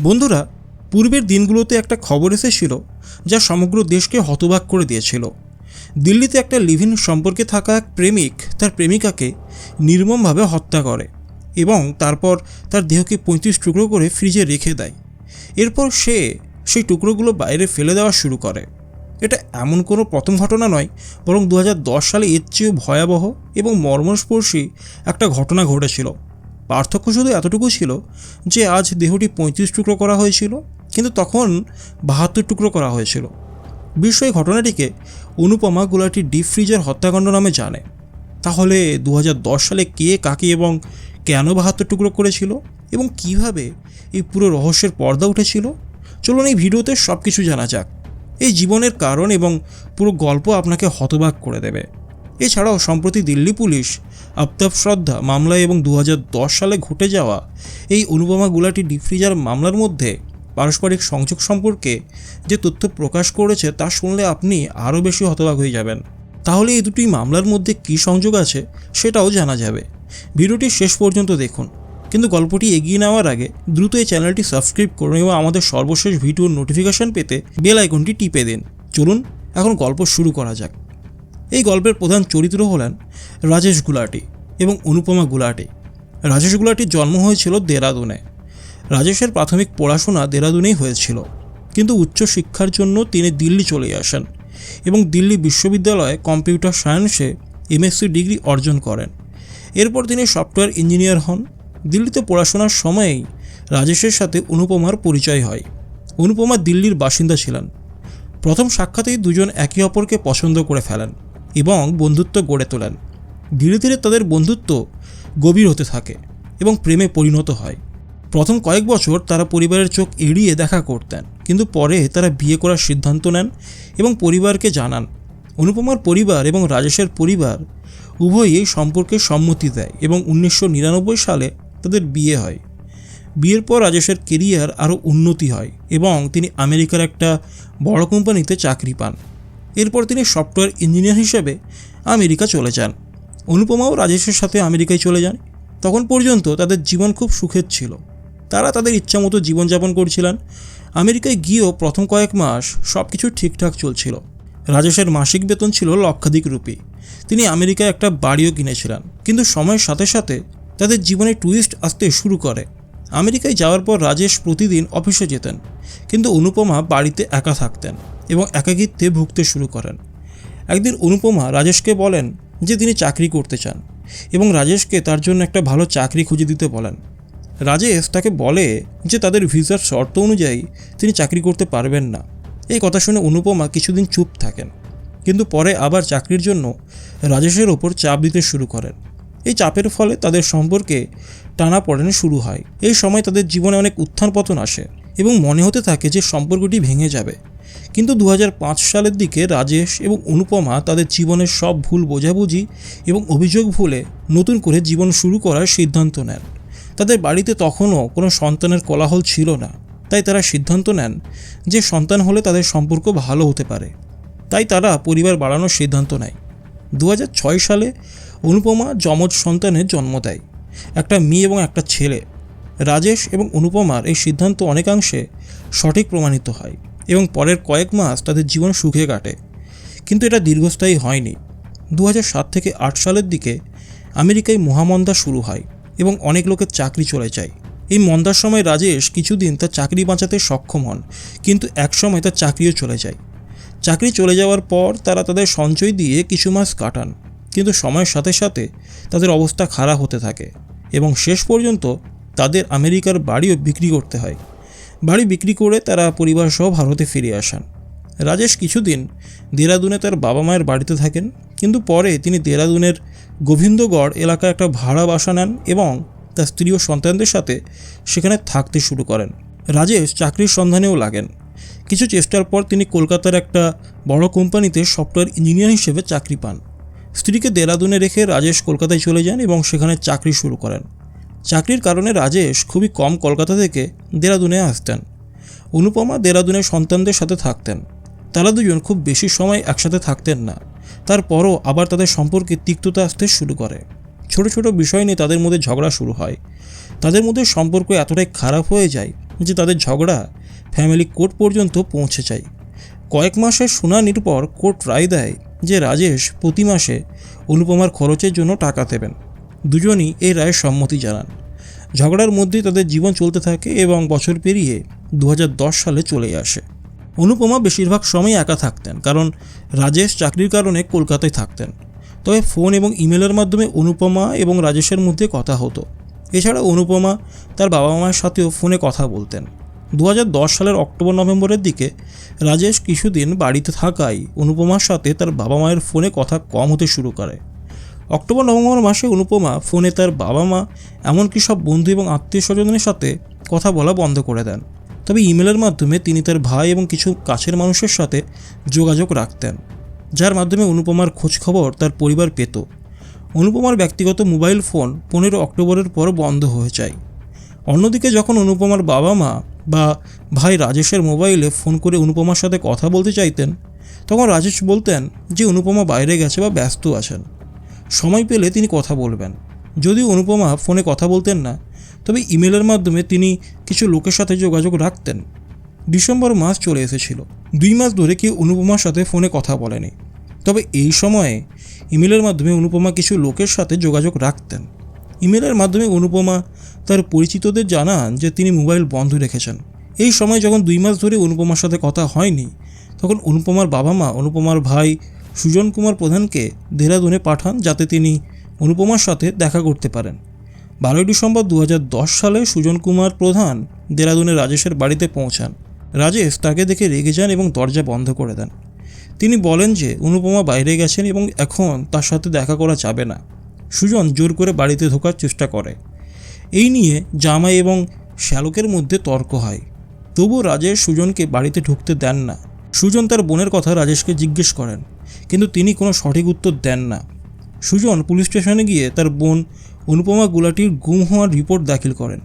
বন্ধুরা, পূর্বের দিনগুলোতে একটা খবর এসেছিল যা সমগ্র দেশকে হতবাক করে দিয়েছিল। দিল্লিতে একটা লিভ ইন সম্পর্কে থাকা এক প্রেমিক তার প্রেমিকাকে নির্মমভাবে হত্যা করে এবং তারপর তার দেহকে 35 টুকরো করে ফ্রিজে রেখে দেয়। এরপর সে সেই টুকরোগুলো বাইরে ফেলে দেওয়া শুরু করে। এটা এমন কোনো প্রথম ঘটনা নয়, বরং 2010 সালে এর চেয়েও ভয়াবহ এবং মর্মস্পর্শী একটা ঘটনা ঘটেছিল। পার্থক্য শুধু এতটুকু ছিল যে আজ দেহটি 35 টুকরো করা হয়েছিল, কিন্তু তখন 72 টুকরো করা হয়েছিল। বিশ্ব এই ঘটনাটিকে অনুপমা গুলাটি ডিপ ফ্রিজার হত্যাকাণ্ড নামে জানে। তাহলে 2010 সালে কে, কাকে এবং কেন 72 টুকরো করেছিল এবং কিভাবে এই পুরো রহস্যের পর্দা উঠেছিল, চলুন এই ভিডিওতে সব কিছু জানা যাক। এই জীবনের কারণ এবং পুরো গল্প আপনাকে হতবাক করে দেবে। এছাড়াও সম্প্রতি দিল্লি পুলিশ আফতাব শ্রদ্ধা মামলায় এবং 2010 সালে ঘটে যাওয়া এই অনুপমা গুলাটি ডিপ ফ্রিজার মামলার মধ্যে পারস্পরিক সংযোগ সম্পর্কে যে তথ্য প্রকাশ করেছে তা শুনলে আপনি আরও বেশি হতবাক হয়ে যাবেন। তাহলে এই দুটি মামলার মধ্যে কী সংযোগ আছে সেটাও জানা যাবে। ভিডিওটি শেষ পর্যন্ত দেখুন, কিন্তু গল্পটি এগিয়ে নেওয়ার আগে দ্রুত এই চ্যানেলটি সাবস্ক্রাইব করুন এবং আমাদের সর্বশেষ ভিডিওর নোটিফিকেশন পেতে বেল আইকনটি টিপে দিন। চলুন এখন গল্প শুরু করা যাক। এই গল্পের প্রধান চরিত্র হলেন রাজেশ গুলাটি এবং অনুপমা গুলাটি। রাজেশ গুলাটির জন্ম হয়েছিল দেরাদুনে। রাজেশের প্রাথমিক পড়াশোনা দেরাদুনেই হয়েছিল, কিন্তু উচ্চশিক্ষার জন্য তিনি দিল্লি চলে আসেন এবং দিল্লি বিশ্ববিদ্যালয়ে কম্পিউটার সায়েন্সে এমএসসি ডিগ্রি অর্জন করেন। এরপর তিনি সফটওয়্যার ইঞ্জিনিয়ার হন। দিল্লিতে পড়াশোনার সময়েই রাজেশের সাথে অনুপমার পরিচয় হয়। অনুপমা দিল্লির বাসিন্দা ছিলেন। প্রথম সাক্ষাতেই দুজন একে অপরকে পছন্দ করে ফেলেন এবং বন্ধুত্ব গড়ে তোলেন। ধীরে ধীরে তাদের বন্ধুত্ব গভীর হতে থাকে এবং প্রেমে পরিণত হয়। প্রথম কয়েক বছর তারা পরিবারের চোখ এড়িয়ে দেখা করতেন, কিন্তু পরে তারা বিয়ে করার সিদ্ধান্ত নেন এবং পরিবারকে জানান। অনুপমার পরিবার এবং রাজেশের পরিবার উভয়ই এই সম্পর্কে সম্মতি দেয় এবং 1999 সালে তাদের বিয়ে হয়। বিয়ের পর রাজেশের কেরিয়ার আরও উন্নতি হয় এবং তিনি আমেরিকার একটা বড় কোম্পানিতে চাকরি পান। এরপর তিনি সফটওয়্যার ইঞ্জিনিয়ার হিসেবে আমেরিকা চলে যান। অনুপমাও রাজেশের সাথে আমেরিকায় চলে যান। তখন পর্যন্ত তাদের জীবন খুব সুখের ছিল। তারা তাদের ইচ্ছামতো জীবনযাপন করছিলেন। আমেরিকায় গিয়েও প্রথম কয়েক মাস সব কিছু ঠিকঠাক চলছিল। রাজেশের মাসিক বেতন ছিল লক্ষাধিক রুপি। তিনি আমেরিকায় একটা বাড়িও কিনেছিলেন। কিন্তু সময়ের সাথে সাথে তাদের জীবনে টুইস্ট আসতে শুরু করে। আমেরিকায় যাওয়ার পর রাজেশ প্রতিদিন অফিসে যেতেন, কিন্তু অনুপমা বাড়িতে একা থাকতেন এবং একাকিত্বে ভুগতে শুরু করেন। একদিন অনুপমা রাজেশকে বলেন যে তিনি চাকরি করতে চান এবং রাজেশকে তার জন্য একটা ভালো চাকরি খুঁজে দিতে বলেন। রাজেশ তাকে বলে যে তাদের ভিসার শর্ত অনুযায়ী তিনি চাকরি করতে পারবেন না। এই কথা শুনে অনুপমা কিছুদিন চুপ থাকেন, কিন্তু পরে আবার চাকরির জন্য রাজেশের ওপর চাপ দিতে শুরু করেন। এই চাপের ফলে তাদের সম্পর্কে টানাপোড়েন শুরু হয়। এই সময় তাদের জীবনে অনেক উত্থান পতন আসে এবং মনে হতে থাকে যে সম্পর্কটি ভেঙে যাবে। কিন্তু 2005 সালের দিকে রাজেশ এবং অনুপমা তাদের জীবনের সব ভুল বোঝাবুঝি এবং অভিযোগ ভুলে নতুন করে জীবন শুরু করার সিদ্ধান্ত নেন। তাদের বাড়িতে তখনও কোনো সন্তানের কোলাহল ছিল না, তাই তারা সিদ্ধান্ত নেন যে সন্তান হলে তাদের সম্পর্ক ভালো হতে পারে। তাই তারা পরিবার বাড়ানোর সিদ্ধান্ত নেয়। 2006 সালে অনুপমা যমজ সন্তানের জন্ম দেয়, একটা মেয়ে এবং একটা ছেলে। রাজেশ এবং অনুপমার এই সিদ্ধান্ত অনেকাংশে সঠিক প্রমাণিত হয় এবং পরের কয়েক মাস তাদের জীবন সুখে কাটে। কিন্তু এটা দীর্ঘস্থায়ী হয়নি। 2007 থেকে 2008 সালের দিকে আমেরিকায় মহামন্দা শুরু হয় এবং অনেক লোকের চাকরি চলে যায়। এই মন্দার সময় রাজেশ কিছুদিন তার চাকরি বাঁচাতে সক্ষম হন, কিন্তু একসময় তার চাকরিও চলে যায়। চাকরি চলে যাওয়ার পর তারা তাদের সঞ্চয় দিয়ে কিছু মাস কাটান, কিন্তু সময়ের সাথে সাথে তাদের অবস্থা খারাপ হতে থাকে এবং শেষ পর্যন্ত তাদের আমেরিকার বাড়িও বিক্রি করতে হয়। বাড়ি বিক্রি করে তারা পরিবার সহ ভারতে ফিরে আসেন। রাজেশ কিছুদিন দেরাদুনে তার বাবা মায়ের বাড়িতে থাকেন, কিন্তু পরে তিনি দেরাদুনের গোবিন্দগড় এলাকায় একটা ভাড়া বাসা নেন এবং তার স্ত্রী ও সন্তানদের সাথে সেখানে থাকতে শুরু করেন। রাজেশ চাকরির সন্ধানেও লাগেন। কিছু চেষ্টার পর তিনি কলকাতার একটা বড় কোম্পানিতে সফটওয়্যার ইঞ্জিনিয়ার হিসেবে চাকরি পান। স্ত্রীকে দেরাদুনে রেখে রাজেশ কলকাতায় চলে যান এবং সেখানে চাকরি শুরু করেন। চাকরির কারণে রাজেশ খুবই কম কলকাতা থেকে দেরাদুনে আসতেন। অনুপমা দেরাদুনের সন্তানদের সাথে থাকতেন। তারা দুজন খুব বেশি সময় একসাথে থাকতেন না। তারপরও আবার তাদের সম্পর্কে তিক্ততা আসতে শুরু করে। ছোট ছোট বিষয় নিয়ে তাদের মধ্যে ঝগড়া শুরু হয়। তাদের মধ্যে সম্পর্ক এতটাই খারাপ হয়ে যায় যে তাদের ঝগড়া ফ্যামিলি কোর্ট পর্যন্ত পৌঁছে যায়। কয়েক মাসের শুনানির পর কোর্ট রায় দেয় যে রাজেশ প্রতি মাসে অনুপমার খরচের জন্য টাকা দেবেন। দুজনই এই রায়ে সম্মতি জানান। ঝগড়ার মধ্যেই তাদের জীবন চলতে থাকে এবং বছর পেরিয়ে 2010 সালে চলে আসে। অনুপমা বেশিরভাগ সময় একা থাকতেন, কারণ রাজেশ চাকরির কারণে কলকাতায় থাকতেন। তবে ফোন এবং ইমেলের মাধ্যমে অনুপমা এবং রাজেশের মধ্যে কথা হতো। এছাড়া অনুপমা তার বাবা মায়ের সাথেও ফোনে কথা বলতেন। 2010 সালের অক্টোবর-নভেম্বরের দিকে রাজেশ কিছুদিন বাড়িতে থাকায় অনুপমার সাথে তার বাবা মায়ের ফোনে কথা কম হতে শুরু করে। অক্টোবর-নভেম্বর মাসে অনুপমা ফোনে তার বাবা মা এমনকি সব বন্ধু এবং আত্মীয় স্বজনের সাথে কথা বলা বন্ধ করে দেন। তবে ইমেলের মাধ্যমে তিনি তার ভাই এবং কিছু কাছের মানুষের সাথে যোগাযোগ রাখতেন, যার মাধ্যমে অনুপমার খোঁজখবর তার পরিবার পেত। অনুপমার ব্যক্তিগত মোবাইল ফোন 15 অক্টোবরের পর বন্ধ হয়ে যায়। অন্যদিকে যখন অনুপমার বাবা মা বা ভাই রাজেশের মোবাইলে ফোন করে অনুপমার সাথে কথা বলতে চাইতেন, তখন রাজেশ বলতেন যে অনুপমা বাইরে গেছে বা ব্যস্ত আছেন, সময় পেলে তিনি কথা বলবেন। যদিও অনুপমা ফোনে কথা বলতেন না, তবে ইমেলের মাধ্যমে তিনি কিছু লোকের সাথে যোগাযোগ রাখতেন। ডিসেম্বর মাস চলে এসেছিল। 2 মাস ধরে কেউ অনুপমার সাথে ফোনে কথা বলেনি। তবে এই সময়ে ইমেলের মাধ্যমে অনুপমা কিছু লোকের সাথে যোগাযোগ রাখতেন। ইমেলের মাধ্যমে অনুপমা তার পরিচিতদের জানান যে তিনি মোবাইল বন্ধ রেখেছেন। এই সময় যখন 2 মাস ধরে অনুপমার সাথে কথা হয়নি, তখন অনুপমার বাবা মা অনুপমার ভাই সুজন কুমার প্রধানকে দেহরাদুনে পাঠান যাতে তিনি অনুপমার সাথে দেখা করতে পারেন। 12 ডিসেম্বর 2010 সালে সুজন কুমার প্রধান দেহরাদুনে রাজেশের বাড়িতে পৌঁছান। রাজেশ তাকে দেখে রেগে যান এবং দরজা বন্ধ করে দেন। তিনি বলেন যে অনুপমা বাইরে গেছেন এবং এখন তার সাথে দেখা করা যাবে না। সুজন জোর করে বাড়িতে ঢোকার চেষ্টা করে। এই নিয়ে জামাই এবং শ্যালকের মধ্যে তর্ক হয়। তবুও রাজেশ সুজনকে বাড়িতে ঢুকতে দেন না। সুজন তার বোনের কথা রাজেশকে জিজ্ঞেস করেন, কিন্তু তিনি কোনো সঠিক উত্তর দেন না। সুজন পুলিশ স্টেশনে গিয়ে তার বোন অনুপমা গুলাটির গুম হওয়ার রিপোর্ট দাখিল করেন।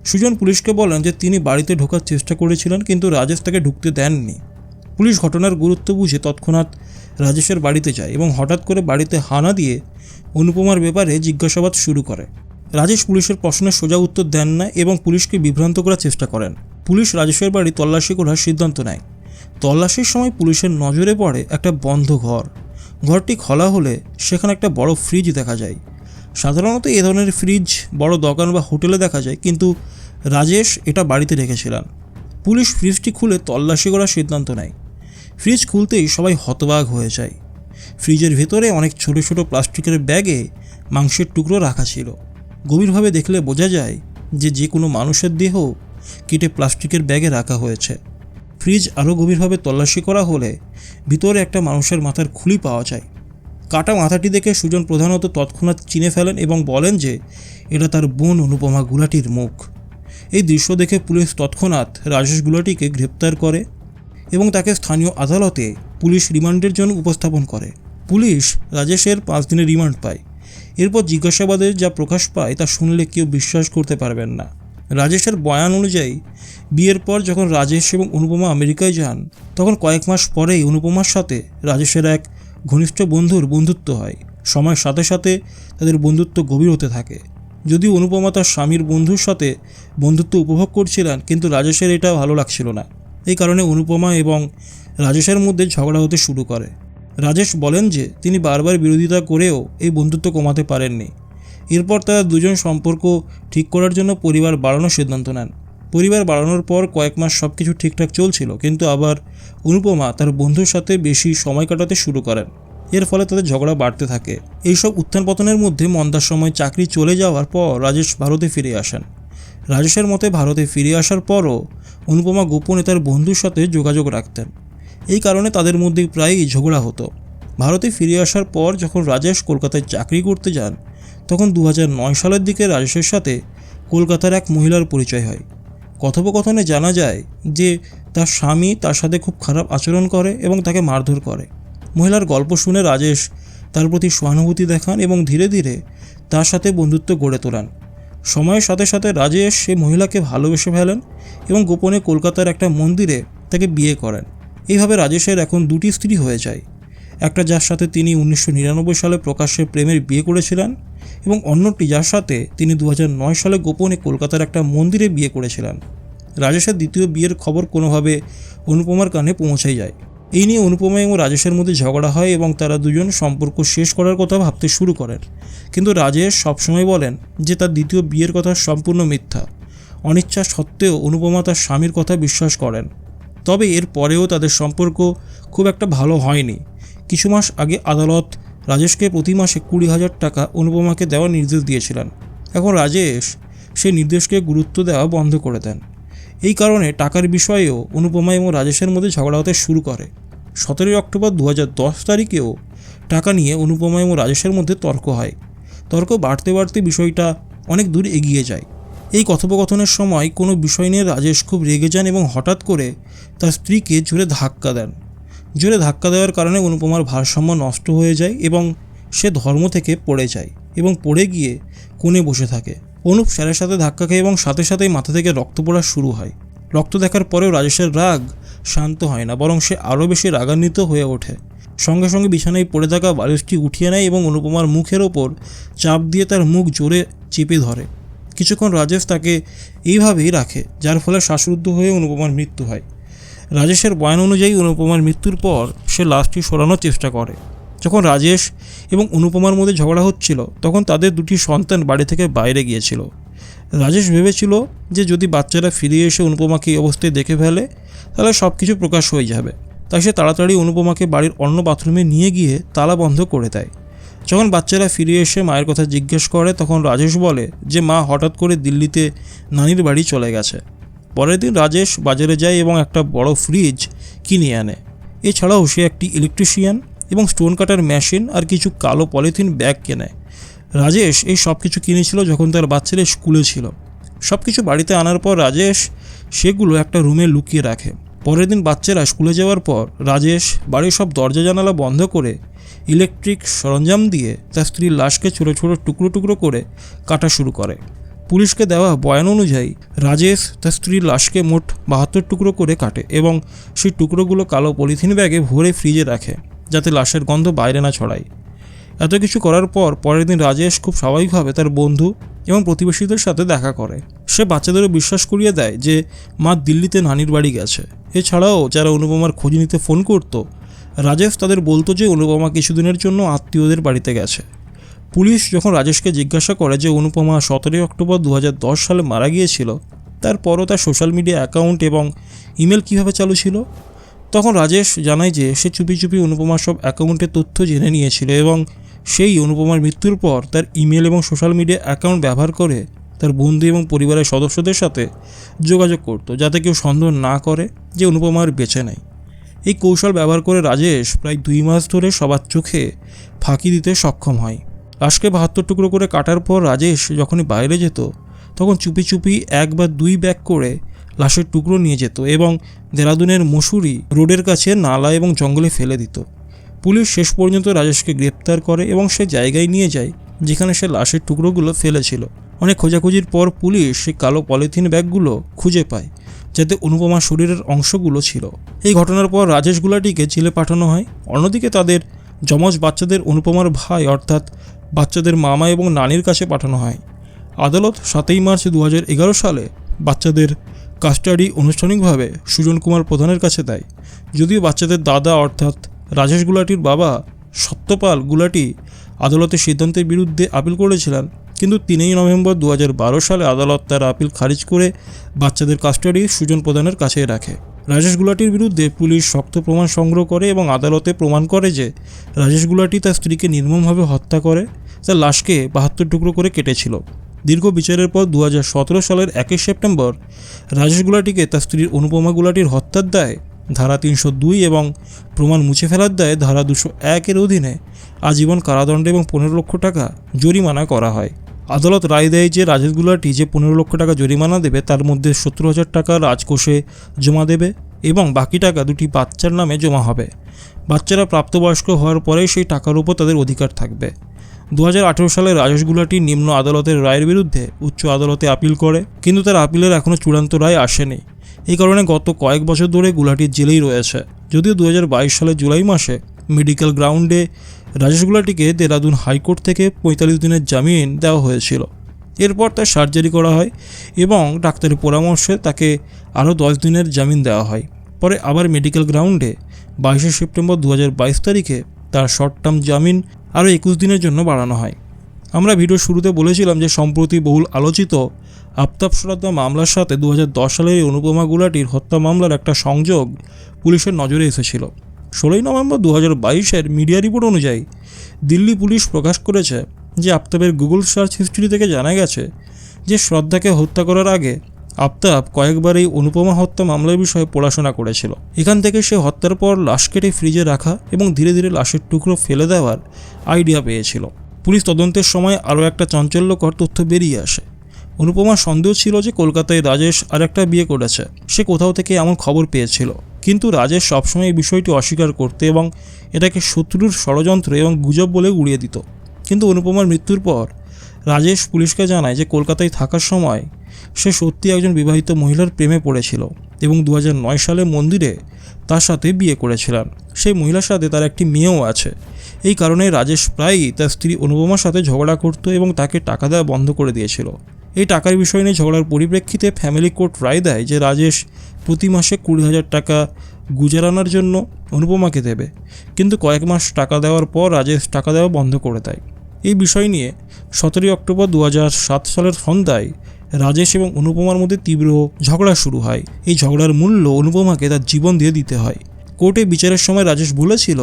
সুজন পুলিশকে বলেন যে তিনি বাড়িতে ঢোকার চেষ্টা করেছিলেন, কিন্তু রাজেশ তাকে ঢুকতে দেননি। পুলিশ ঘটনার গুরুত্ব বুঝে তৎক্ষণাৎ রাজেশের বাড়িতে যায় এবং হঠাৎ করে বাড়িতে হানা দিয়ে অনুপমার ব্যাপারে জিজ্ঞাসাবাদ শুরু করে। রাজেশ পুলিশের প্রশ্নের সোজা উত্তর দেন না এবং পুলিশকে বিভ্রান্ত করার চেষ্টা করেন। পুলিশ রাজেশের বাড়ি তল্লাশি করার সিদ্ধান্ত নেয়। তল্লাশির সময় পুলিশের নজরে পড়ে একটা বন্ধ ঘর। ঘরটি খোলা হলে সেখানে একটা বড় ফ্রিজ দেখা যায়। সাধারণত এ ধরনের ফ্রিজ বড় দোকান বা হোটেলে দেখা যায়, কিন্তু রাজেশ এটা বাড়িতে রেখেছিলেন। পুলিশ ফ্রিজটি খুলে তল্লাশি করার সিদ্ধান্ত নেয়। ফ্রিজ খুলতেই সবাই হতবাক হয়ে যায়। ফ্রিজের ভেতরে অনেক ছোট ছোট প্লাস্টিকের ব্যাগে মাংসের টুকরো রাখা ছিল। গভীরভাবে দেখলে বোঝা যায় যে কোনো মানুষের দেহ কেটে প্লাস্টিকের ব্যাগে রাখা হয়েছে। ফ্রিজ আরও গভীরভাবে তল্লাশি করা হলে ভিতরে একটা মানুষের মাথার খুলি পাওয়া যায়। কাটা মাথাটি দেখে সুজন প্রধানত তৎক্ষণাৎ চিনে ফেলেন এবং বলেন যে এটা তার বোন অনুপমা গুলাটির মুখ। এই দৃশ্য দেখে পুলিশ তৎক্ষণাৎ রাজেশ গুলাটিকে গ্রেপ্তার করে এবং তাকে স্থানীয় আদালতে পুলিশ রিমান্ডের জন্য উপস্থাপন করে। পুলিশ রাজেশের 5 দিনের রিমান্ড পায়। এরপর জিজ্ঞাসাবাদে যা প্রকাশ পায় তা শুনলে কেউ বিশ্বাস করতে পারবেন না। রাজেশের বয়ান অনুযায়ী বিয়ের পর যখন রাজেশ এবং অনুপমা আমেরিকায় যান, তখন কয়েক মাস পরেই অনুপমার সাথে রাজেশের এক ঘনিষ্ঠ বন্ধুর বন্ধুত্ব হয়। সময়ের সাথে সাথে তাদের বন্ধুত্ব গভীর হতে থাকে। যদিও অনুপমা তার স্বামীর বন্ধুর সাথে বন্ধুত্ব উপভোগ করছিলেন, কিন্তু রাজেশের এটা ভালো লাগছিল না। এই কারণে অনুপমা এবং রাজেশের মধ্যে ঝগড়া হতে শুরু করে। রাজেশ বলেন যে তিনি বারবার বিরোধিতা করেও এই বন্ধুত্ব কমাতে পারেননি। এরপর তারা দুজন সম্পর্ক ঠিক করার জন্য পরিবার বাড়ানোর সিদ্ধান্ত নেন। পরিবার বাড়ানোর পর কয়েক মাস সব কিছু ঠিকঠাক চলছিল, কিন্তু আবার অনুপমা তার বন্ধুর সাথে বেশি সময় কাটাতে শুরু করেন। এর ফলে তাদের ঝগড়া বাড়তে থাকে। এইসব উত্থান পতনের মধ্যে মন্দার সময় চাকরি চলে যাওয়ার পর রাজেশ ভারতে ফিরে আসেন। রাজেশের মতে ভারতে ফিরে আসার পরও অনুপমা গোপনে তার বন্ধুর সাথে যোগাযোগ রাখতেন। এই কারণে তাদের মধ্যে প্রায়ই ঝগড়া হতো। ভারতে ফিরে আসার পর যখন রাজেশ কলকাতায় চাকরি করতে যান, তখন 2009 সালের দিকে রাজেশের সাথে কলকাতার এক মহিলার পরিচয় হয়। কথোপকথনে জানা যায় যে তার স্বামী তার সাথে খুব খারাপ আচরণ করে এবং তাকে মারধর করে। মহিলার গল্প শুনে রাজেশ তার প্রতি সহানুভূতি দেখান এবং ধীরে ধীরে তার সাথে বন্ধুত্ব গড়ে তোলেন। সময়ের সাথে সাথে রাজেশ সেই মহিলাকে ভালোবেসে ফেলেন এবং গোপনে কলকাতার একটা মন্দিরে তাকে বিয়ে করেন। এইভাবে রাজেশের এখন 2টি স্ত্রী হয়ে যায়। একটা যার সাথে তিনি 1999 সালে প্রকাশ্যে প্রেমের বিয়ে করেছিলেন এবং অন্যটি যার সাথে তিনি 2009 সালে গোপনে কলকাতার একটা মন্দিরে বিয়ে করেছিলেন। রাজেশের দ্বিতীয় বিয়ের খবর কোনোভাবে অনুপমার কানে পৌঁছে যায়। এই নিয়ে অনুপমা এবং রাজেশের মধ্যে ঝগড়া হয় এবং তারা দুজন সম্পর্ক শেষ করার কথা ভাবতে শুরু করেন। কিন্তু রাজেশ সবসময় বলেন যে তার দ্বিতীয় বিয়ের কথা সম্পূর্ণ মিথ্যা। অনিচ্ছা সত্ত্বেও অনুপমা তার স্বামীর কথা বিশ্বাস করেন। তবে এর পরেও তাদের সম্পর্ক খুব একটা ভালো হয়নি। কিছু মাস আগে আদালত রাজেশকে প্রতি মাসে 20,000 টাকা অনুপমাকে দেওয়ার নির্দেশ দিয়েছিলেন। এখন রাজেশ সেই নির্দেশকে গুরুত্ব দেওয়া বন্ধ করে দেন। এই কারণে টাকার বিষয়েও অনুপমা এবং রাজেশের মধ্যে ঝগড়া হতে শুরু করে। 17 অক্টোবর 2010 তারিখেও টাকা নিয়ে অনুপমা এবং রাজেশের মধ্যে তর্ক হয়। তর্ক বাড়তে বাড়তে বিষয়টা অনেক দূর এগিয়ে যায়। এই কথোপকথনের সময় কোনো বিষয় নিয়ে রাজেশ খুব রেগে যান এবং হঠাৎ করে তার স্ত্রীকে জোরে ধাক্কা দেন। জোরে ধাক্কা দেওয়ার কারণে অনুপমার ভারসাম্য নষ্ট হয়ে যায় এবং সে ধর্ম থেকে পড়ে যায় এবং পড়ে গিয়ে কোণে বসে থাকে। অনুপ স্যারের সাথে ধাক্কা খায় এবং সাথে সাথেই মাথা থেকে রক্ত পড়া শুরু হয়। রক্ত দেখার পরেও রাজেশের রাগ শান্ত হয় না, বরং সে আরও বেশি রাগান্বিত হয়ে ওঠে। সঙ্গে সঙ্গে বিছানায় পড়ে থাকা বালিশটি উঠিয়ে নেয় এবং অনুপমার মুখের ওপর চাপ দিয়ে তার মুখ জোরে চেপে ধরে। কিছুক্ষণ রাজেশ তাকে এইভাবেই রাখে, যার ফলে শ্বাসরুদ্ধ হয়ে অনুপমার মৃত্যু হয়। রাজেশের বয়ান অনুযায়ী অনুপমার মৃত্যুর পর সে লাশটি সরানোর চেষ্টা করে। যখন রাজেশ এবং অনুপমার মধ্যে ঝগড়া হচ্ছিল তখন তাদের দুটি সন্তান বাড়ি থেকে বাইরে গিয়েছিল। রাজেশ ভেবেছিল যে যদি বাচ্চারা ফিরে এসে অনুপমাকে এই অবস্থায় দেখে ফেলে তাহলে সব কিছু প্রকাশ হয়ে যাবে। তাই সে তাড়াতাড়ি অনুপমাকে বাড়ির অন্য বাথরুমে নিয়ে গিয়ে তালা বন্ধ করে দেয়। যখন বাচ্চারা ফিরে এসে মায়ের কথা জিজ্ঞেস করে তখন রাজেশ বলে যে মা হঠাৎ করে দিল্লিতে নানির বাড়ি চলে গেছে। পরের দিন রাজেশ বাজারে যায় এবং একটা বড় ফ্রিজ কিনে আনে। এছাড়াও সে একটি ইলেকট্রিশিয়ান এবং স্টোন কাটার মেশিন আর কিছু কালো পলিথিন ব্যাগ কেনে। রাজেশ এই সব কিছু কিনেছিল যখন তার বাচ্চারা স্কুলে ছিল। সব কিছু বাড়িতে আনার পর রাজেশ সেগুলো একটা রুমে লুকিয়ে রাখে। পরের দিন বাচ্চারা স্কুলে যাওয়ার পর রাজেশ বাড়ির সব দরজা জানালা বন্ধ করে ইলেকট্রিক সরঞ্জাম দিয়ে তার স্ত্রীর লাশকে ছোটো ছোটো টুকরো টুকরো করে কাটা শুরু করে। পুলিশকে দেওয়া বয়ান অনুযায়ী রাজেশ তার স্ত্রীর লাশকে মোট 72 টুকরো করে কাটে এবং সেই টুকরোগুলো কালো পলিথিন ব্যাগে ভরে ফ্রিজে রাখে যাতে লাশের গন্ধ বাইরে না ছড়ায়। এত কিছু করার পর পরের দিন রাজেশ খুব স্বাভাবিকভাবে তার বন্ধু এবং প্রতিবেশীদের সাথে দেখা করে। সে বাচ্চাদেরও বিশ্বাস করিয়ে দেয় যে মা দিল্লিতে নানির বাড়ি গেছে। এছাড়াও যারা অনুপমার খোঁজ নিতে ফোন করত রাজেশ তাদের বলতো যে অনুপমা কিছুদিনের জন্য আত্মীয়দের বাড়িতে গেছে। পুলিশ যখন রাজেশকে জিজ্ঞাসা করে যে অনুপমা 17 অক্টোবর 2010 সালে মারা গিয়েছিল তারপরও তার সোশ্যাল মিডিয়া অ্যাকাউন্ট এবং ইমেল কীভাবে চালু ছিল, তখন রাজেশ জানায় যে সে চুপি চুপি অনুপমার সব অ্যাকাউন্টের তথ্য জেনে নিয়েছিল এবং সেই অনুপমার মৃত্যুর পর তার ইমেল এবং সোশ্যাল মিডিয়া অ্যাকাউন্ট ব্যবহার করে তার বন্ধু এবং পরিবারের সদস্যদের সাথে যোগাযোগ করত যাতে কেউ সন্দেহ না করে যে অনুপমা আর বেঁচে নেই। এই কৌশল ব্যবহার করে রাজেশ প্রায় 2 মাস ধরে সবার চোখে ফাঁকি দিতে সক্ষম হয়। লাশকে 72 টুকরো করে কাটার পর রাজেশ যখনই বাইরে যেত তখন চুপি চুপি 1 বা 2 ব্যাগ করে লাশের টুকরো নিয়ে যেত এবং দেরাদুনের মসুরি রোডের কাছে নালা এবং জঙ্গলে ফেলে দিত। পুলিশ শেষ পর্যন্ত রাজেশকে গ্রেপ্তার করে এবং সে জায়গায় নিয়ে যায় যেখানে সে লাশের টুকরোগুলো ফেলেছিল। অনেক খোঁজাখুঁজির পর পুলিশ সেই কালো পলিথিন ব্যাগগুলো খুঁজে পায় যাতে অনুপমার শরীরের অংশগুলো ছিল। এই ঘটনার পর রাজেশ গুলাটিকে জেলে পাঠানো হয়। অন্যদিকে তাদের যমজ বাচ্চাদের অনুপমার ভাই অর্থাৎ বাচ্চাদের মামা এবং নানির কাছে পাঠানো হয়। আদালত 7 মার্চ 2011 সালে বাচ্চাদের কাস্টাডি আনুষ্ঠানিকভাবে সুজন কুমার প্রধানের কাছে দেয়। যদিও বাচ্চাদের দাদা অর্থাৎ রাজেশ গুলাটির বাবা সত্যপাল গুলাটি আদালতের সিদ্ধান্তের বিরুদ্ধে আপিল করেছিলেন, কিন্তু 3 নভেম্বর 2012 সালে আদালত তার আপিল খারিজ করে বাচ্চাদের কাস্টাডি সুজন প্রধানের কাছে রাখে। রাজেশ গুলাটির বিরুদ্ধে পুলিশ শক্ত প্রমাণ সংগ্রহ করে এবং আদালতে প্রমাণ করে যে রাজেশ গুলাটি তার স্ত্রীকে নির্মমভাবে হত্যা করে তার লাশকে 72 টুকরো করে কেটেছিল। দীর্ঘ বিচারের পর 2017 সালের 1 সেপ্টেম্বর রাজেশ গুলাটিকে তার স্ত্রীর অনুপমা গুলাটির হত্যার দায়ে ধারা 302 এবং প্রমাণ মুছে ফেলার দায়ে ধারা 201-এর অধীনে আজীবন কারাদণ্ড এবং 15 লক্ষ টাকা জরিমানা করা হয়। আদালত রায় দেয় যে রাজেশ গুলাটি যে 15 লক্ষ টাকা জরিমানা দেবে তার মধ্যে 70,000 টাকা রাজকোষে জমা দেবে এবং বাকি টাকা দুটি বাচ্চার নামে জমা হবে। বাচ্চারা প্রাপ্তবয়স্ক হওয়ার পরেই সেই টাকার উপর তাদের অধিকার থাকবে। 2018 সালে রাজেশ গুলাটি নিম্ন আদালতের রায়ের বিরুদ্ধে উচ্চ আদালতে আপিল করে, কিন্তু তার আপিলের এখনও চূড়ান্ত রায় আসেনি। এই কারণে গত কয়েক বছর ধরে গুলাটি জেলেই রয়েছে। যদিও 2022 সালের জুলাই মাসে মেডিকেল গ্রাউন্ডে রাজেশ গুলাটিকে দেরাদুন হাইকোর্ট থেকে 45 দিনের জামিন দেওয়া হয়েছিল এরপর তার সার্জারি করা হয় এবং ডাক্তারের পরামর্শে তাকে আরও 10 দিনের জামিন দেওয়া হয়। পরে আবার মেডিকেল গ্রাউন্ডে 22শে সেপ্টেম্বর 2022 তারিখে তার শর্ট টার্ম জামিন আরও 21 দিনের জন্য বাড়ানো হয়। আমরা ভিডিওর শুরুতে বলেছিলাম যে সম্প্রতি বহুল আলোচিত আফতাব সরদার মামলার সাথে 2010 সালের এই অনুপমা গুলাটির হত্যা মামলার একটা সংযোগ পুলিশের নজরে এসেছিল। 16ই নভেম্বর 2022-এর মিডিয়া রিপোর্ট অনুযায়ী দিল্লি পুলিশ প্রকাশ করেছে যে আফতাবের গুগল সার্চ হিস্ট্রি থেকে জানা গেছে যে শ্রদ্ধাকে হত্যা করার আগে আফতাব কয়েকবার এই অনুপমা হত্যা মামলার বিষয়ে পড়াশোনা করেছিল। এখান থেকে সে হত্যার পর লাশ কেটে ফ্রিজে রাখা এবং ধীরে ধীরে লাশের টুকরো ফেলে দেওয়ার আইডিয়া পেয়েছিল। পুলিশ তদন্তের সময় আরও একটা চাঞ্চল্যকর তথ্য বেরিয়ে আসে। অনুপমার সন্দেহ ছিল যে কলকাতায় রাজেশ আর একটা বিয়ে করেছে। সে কোথাও থেকে এমন খবর পেয়েছিল, কিন্তু রাজেশ সবসময় এই বিষয়টি অস্বীকার করতে এবং এটাকে শত্রুর ষড়যন্ত্র এবং গুজব বলে উড়িয়ে দিত। কিন্তু অনুপমার মৃত্যুর পর রাজেশ পুলিশকে জানায় যে কলকাতায় থাকার সময় সে সত্যি একজন বিবাহিত মহিলার প্রেমে পড়েছিল এবং 2009 সালে মন্দিরে তার সাথে বিয়ে করেছিলেন। সেই মহিলার সাথে তার একটি মেয়েও আছে। এই কারণে রাজেশ প্রায়ই তার স্ত্রী অনুপমার সাথে ঝগড়া করত এবং তাকে টাকা দেওয়া বন্ধ করে দিয়েছিল। এই টাকার বিষয় নিয়ে ঝগড়ার পরিপ্রেক্ষিতে ফ্যামিলি কোর্ট রায় দেয় যে রাজেশ প্রতি মাসে 20,000 টাকা গুজারানোর জন্য অনুপমাকে দেবে, কিন্তু কয়েক মাস টাকা দেওয়ার পর রাজেশ টাকা দেওয়া বন্ধ করে দেয়। এই বিষয় নিয়ে 17 অক্টোবর 2007 সালের সন্ধ্যায় রাজেশ এবং অনুপমার মধ্যে তীব্র ঝগড়া শুরু হয়। এই ঝগড়ার মূল্য অনুপমাকে তার জীবন দিয়ে দিতে হয়। কোর্টে বিচারের সময় রাজেশ বলেছিল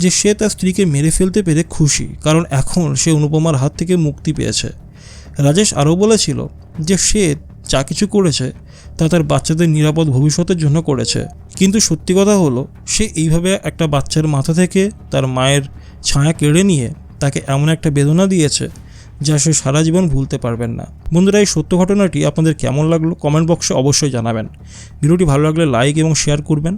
যে সে তার স্ত্রীকে মেরে ফেলতে পেরে খুশি, কারণ এখন সে অনুপমার হাত থেকে মুক্তি পেয়েছে। রাজেশ আরও বলেছিল যে সে যা কিছু করেছে তা তার বাচ্চাদের নিরাপদ ভবিষ্যতের জন্য করেছে, কিন্তু সত্যি কথা হলো সে এইভাবে একটা বাচ্চার মাথা থেকে তার মায়ের ছায়া কেড়ে নিয়ে তাকে এমন একটা বেদনা দিয়েছে যা সে সারা জীবন ভুলতে পারবেন না। বন্ধুরা, এই সত্য ঘটনাটি আপনাদের কেমন লাগলো কমেন্ট বক্সে অবশ্যই জানাবেন। ভিডিওটি ভালো লাগলে লাইক এবং শেয়ার করবেন।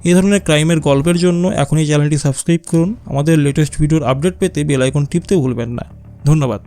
এই ধরনের ক্রাইমের গল্পের জন্য এখনই চ্যানেলটি সাবস্ক্রাইব করুন। আমাদের লেটেস্ট ভিডিওর আপডেট পেতে বেল আইকন টিপতে ভুলবেন না। ধন্যবাদ।